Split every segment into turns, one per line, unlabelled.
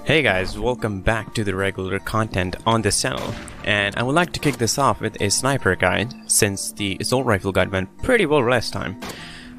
Hey guys, welcome back to the regular content on this channel, and I would like to kick this off with a sniper guide since the assault rifle guide went pretty well last time.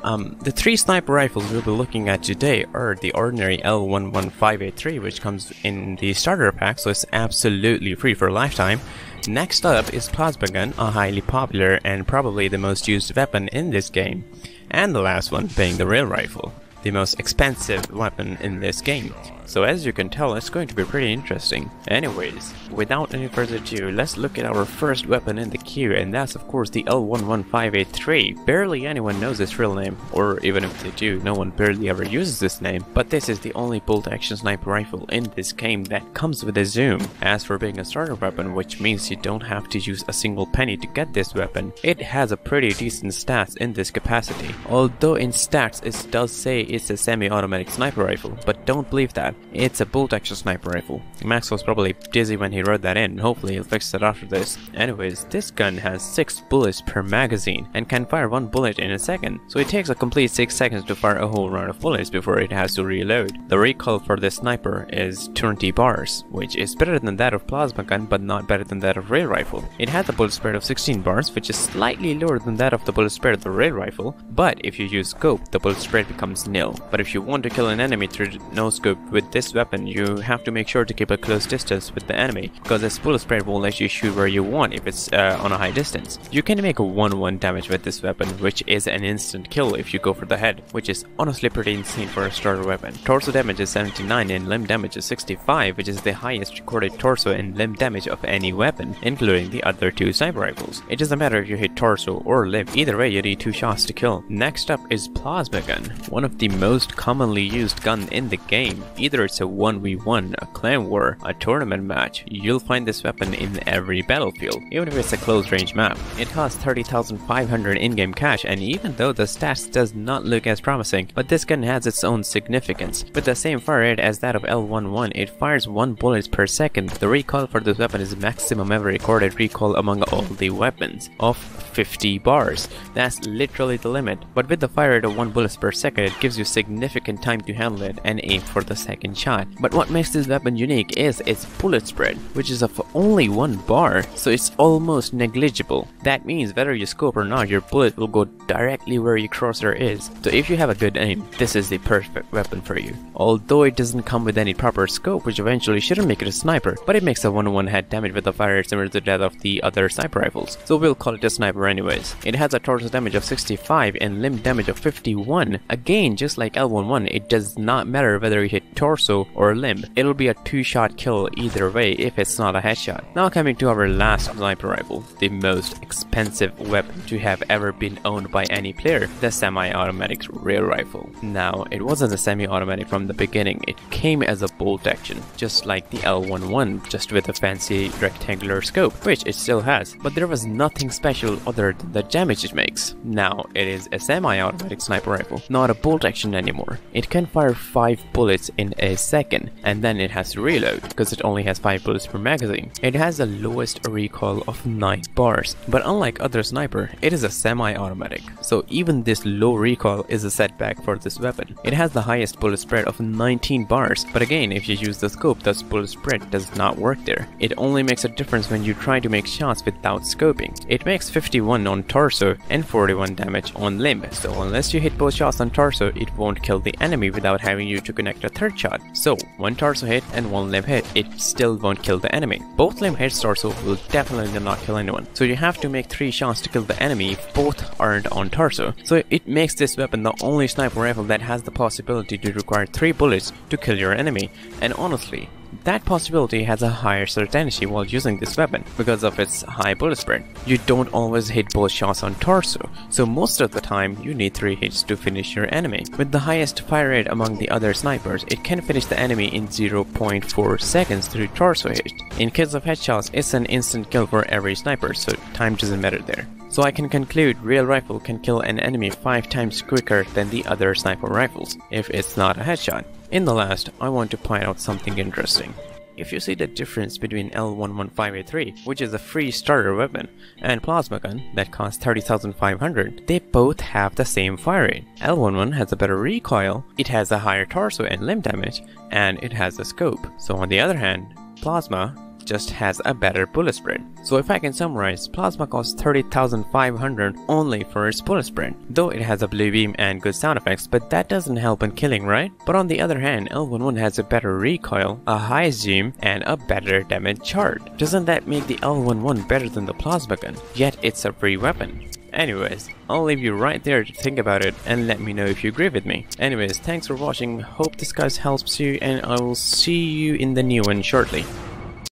The three sniper rifles we'll be looking at today are the ordinary L11583, which comes in the starter pack, so it's absolutely free for a lifetime. Next up is Plasma Gun, a highly popular and probably the most used weapon in this game. And the last one being the rail rifle, the most expensive weapon in this game. So as you can tell, it's going to be pretty interesting. Anyways, without any further ado, let's look at our first weapon in the queue, and that's of course the L11583. Barely anyone knows its real name, or even if they do, no one barely ever uses this name, but this is the only bolt-action sniper rifle in this game that comes with a zoom. As for being a starter weapon, which means you don't have to use a single penny to get this weapon, it has a pretty decent stats in this capacity. Although in stats it does say it's a semi-automatic sniper rifle, but don't believe that. It's a bolt-action sniper rifle. Max was probably dizzy when he wrote that in. Hopefully he'll fix it after this. Anyways, this gun has 6 bullets per magazine and can fire 1 bullet in a second, so it takes a complete 6 seconds to fire a whole round of bullets before it has to reload. The recoil for this sniper is 20 bars, which is better than that of plasma gun but not better than that of rail rifle. It has a bullet spread of 16 bars, which is slightly lower than that of the bullet spread of the rail rifle, but if you use scope, the bullet spread becomes nil. But if you want to kill an enemy through no scope with this weapon, you have to make sure to keep a close distance with the enemy, because this bullet spread will let you shoot where you want if it's on a high distance. You can make a 1-1 damage with this weapon, which is an instant kill if you go for the head, which is honestly pretty insane for a starter weapon. Torso damage is 79 and limb damage is 65, which is the highest recorded torso and limb damage of any weapon, including the other two sniper rifles. It doesn't matter if you hit torso or limb, either way you need 2 shots to kill. Next up is plasma gun, one of the most commonly used gun in the game. Either it's a 1v1, a clan war, a tournament match, you'll find this weapon in every battlefield, even if it's a close range map. It costs 30,500 in-game cash, and even though the stats does not look as promising, but this gun has its own significance. With the same fire rate as that of L11, it fires 1 bullet per second. The recoil for this weapon is maximum ever recorded recoil among all the weapons of 50 bars. That's literally the limit, but with the fire rate of 1 bullet per second, it gives you significant time to handle it and aim for the second shot. But what makes this weapon unique is its bullet spread, which is of only 1 bar, so it's almost negligible. That means whether you scope or not, your bullet will go directly where your crosshair is. So if you have a good aim, this is the perfect weapon for you. Although it doesn't come with any proper scope, which eventually shouldn't make it a sniper, but it makes a 1-on-1 head damage with a fire rate similar to that of the other sniper rifles, so we'll call it a sniper anyways. It has a torso damage of 65 and limb damage of 51. Again, just like L11, it does not matter whether you hit torso or limb. It'll be a 2-shot kill either way if it's not a headshot. Now coming to our last sniper rifle, the most expensive weapon to have ever been owned by any player, the semi-automatic rail rifle. Now, it wasn't a semi-automatic from the beginning. It came as a bolt action, just like the L11, just with a fancy rectangular scope, which it still has, but there was nothing special other than the damage it makes. Now, it is a semi-automatic sniper rifle, not a bolt action anymore. It can fire 5 bullets in a second, and then it has to reload, because it only has 5 bullets per magazine. It has the lowest recoil of 9 bars, but unlike other sniper, it is a semi-automatic, so even this low recoil is a setback for this weapon. It has the highest bullet spread of 19 bars, but again, if you use the scope, the bullet spread does not work there. It only makes a difference when you try to make shots without scoping. It makes 51 on torso and 41 damage on limb, so unless you hit both shots on torso, it won't kill the enemy without having you to connect a 3rd shot. So 1 torso hit and 1 limb hit, it still won't kill the enemy. Both limb hits torso will definitely not kill anyone, so you have to make 3 shots to kill the enemy if both aren't on torso. So it makes this weapon the only sniper rifle that has the possibility to require 3 bullets to kill your enemy, and honestly, that possibility has a higher certainty while using this weapon because of its high bullet spread. You don't always hit both shots on torso, so most of the time you need 3 hits to finish your enemy. With the highest fire rate among the other snipers, it can finish the enemy in 0.4 seconds through torso hit. In case of headshots, it's an instant kill for every sniper, so time doesn't matter there. So I can conclude rail rifle can kill an enemy 5 times quicker than the other sniper rifles, if it's not a headshot. In the last, I want to point out something interesting. if you see the difference between L115A3, which is a free starter weapon, and Plasma Gun that costs 30,500, they both have the same fire rate. L11 has a better recoil, it has a higher torso and limb damage, and it has a scope. So on the other hand, Plasma just has a better bullet spread. So if I can summarize, Plasma costs 30,500 only for its bullet spread, though it has a blue beam and good sound effects, but that doesn't help in killing, right? But on the other hand, L11 has a better recoil, a high zoom, and a better damage charge. Doesn't that make the L11 better than the Plasma Gun? Yet it's a free weapon. Anyways, I'll leave you right there to think about it and let me know if you agree with me. Anyways, thanks for watching, hope this guys helps you, and I will see you in the new one shortly.